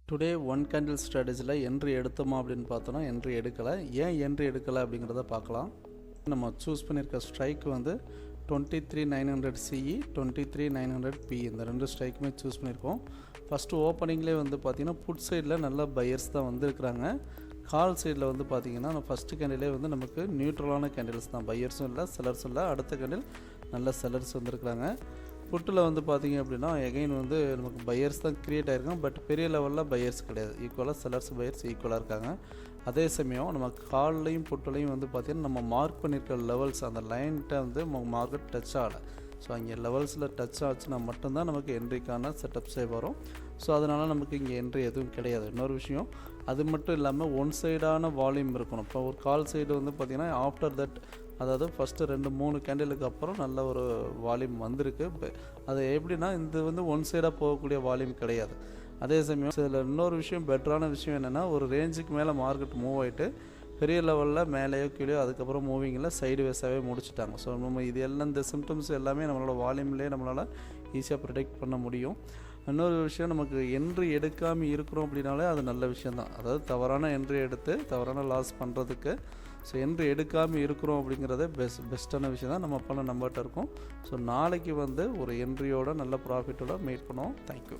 Today one candle ஸ்ட்ராட்டஜியில் entry எடுத்தோமா அப்படின்னு பார்த்தோன்னா entry எடுக்கலை. ஏன் என்ட்ரி எடுக்கலை அப்படிங்கிறத பார்க்கலாம். நம்ம சூஸ் பண்ணியிருக்க ஸ்ட்ரைக் வந்து 23,900 CE 23,900 PE இந்த ரெண்டு ஸ்ட்ரைக்குமே சூஸ் பண்ணியிருக்கோம். ஃபஸ்ட்டு ஓப்பனிங்லேயே வந்து பார்த்திங்கன்னா புட் சைடில் நல்ல பையர்ஸ் தான் வந்துருக்குறாங்க. கால் சைடில் வந்து பார்த்திங்கன்னா ஃபஸ்ட்டு கேண்டிலே வந்து நமக்கு நியூட்ரலான கேண்டில்ஸ் தான், பையர்ஸும் இல்லை செல்லர்ஸும் இல்லை. அடுத்த கேண்டில் நல்ல செல்லர்ஸ் வந்துருக்குறாங்க. புட்டில் வந்து பார்த்திங்க அப்படின்னா எகைன் வந்து நமக்கு பையர்ஸ் தான் க்ரியேட் ஆகிருக்காங்க. பட் பெரிய லெவலில் பையர்ஸ் கிடையாது, ஈக்குவலாக செல்லர்ஸ் பையர்ஸ் ஈக்குவலாக இருக்காங்க. அதே சமயம் நம்ம கால்லையும் புட்டிலையும் வந்து பார்த்திங்கன்னா நம்ம மார்க் பண்ணியிருக்க லெவல்ஸ் அந்த லைன்கிட்ட வந்து மார்க்கெட் டச் ஆகலை. ஸோ அங்கே லெவல்ஸில் டச் ஆச்சுன்னா மட்டும்தான் நமக்கு என்ட்ரிக்கான செட்டப்ஸே வரும். ஸோ அதனால் நமக்கு இங்கே என்ட்ரி எதுவும் கிடையாது. இன்னொரு விஷயம், அது மட்டும் இல்லாமல் ஒன் சைடான வால்யூம் இருக்கணும். இப்போ ஒரு கால் சைடு வந்து பார்த்திங்கன்னா ஆஃப்டர் தட், அதாவது ஃபஸ்ட்டு 2-3 கேண்டிலுக்கு அப்புறம் நல்ல ஒரு வால்யூம் வந்திருக்கு. அது எப்படின்னா இது வந்து ஒன் சைடாக போகக்கூடிய வால்யூம் கிடையாது. அதே சமயம் இதில் இன்னொரு விஷயம், பெட்டரான விஷயம் என்னென்னா, ஒரு ரேஞ்சுக்கு மேலே மார்க்கெட் மூவ் ஆகிட்டு பெரிய லெவலில் மேலேயோ கீழே அதுக்கப்புறம் மூவிங்கில் சைடு வேஸாகவே முடிச்சுட்டாங்க. ஸோ நம்ம இது எல்லாம் இந்த சிம்டம்ஸ் எல்லாமே நம்மளோட வால்யூம்லேயே நம்மளால் ஈஸியாக ப்ரிடிக்ட் பண்ண முடியும். இன்னொரு விஷயம், நமக்கு என்ட்ரி எடுக்காமல் இருக்கிறோம் அப்படின்னாலே அது நல்ல விஷயந்தான். அதாவது தவறான என்ட்ரி எடுத்து தவறான லாஸ் பண்ணுறதுக்கு ஸோ என்ட்ரி எடுக்காமல் இருக்கிறோம் அப்படிங்கிறதே பெஸ்ட்டான விஷயம் தான். நம்ம அப்போல்லாம் நம்மகிட்ட இருக்கும். ஸோ நாளைக்கு வந்து ஒரு என்ட்ரியோட நல்ல ப்ராஃபிட்டோட மீட் பண்ணுவோம். தேங்க்யூ.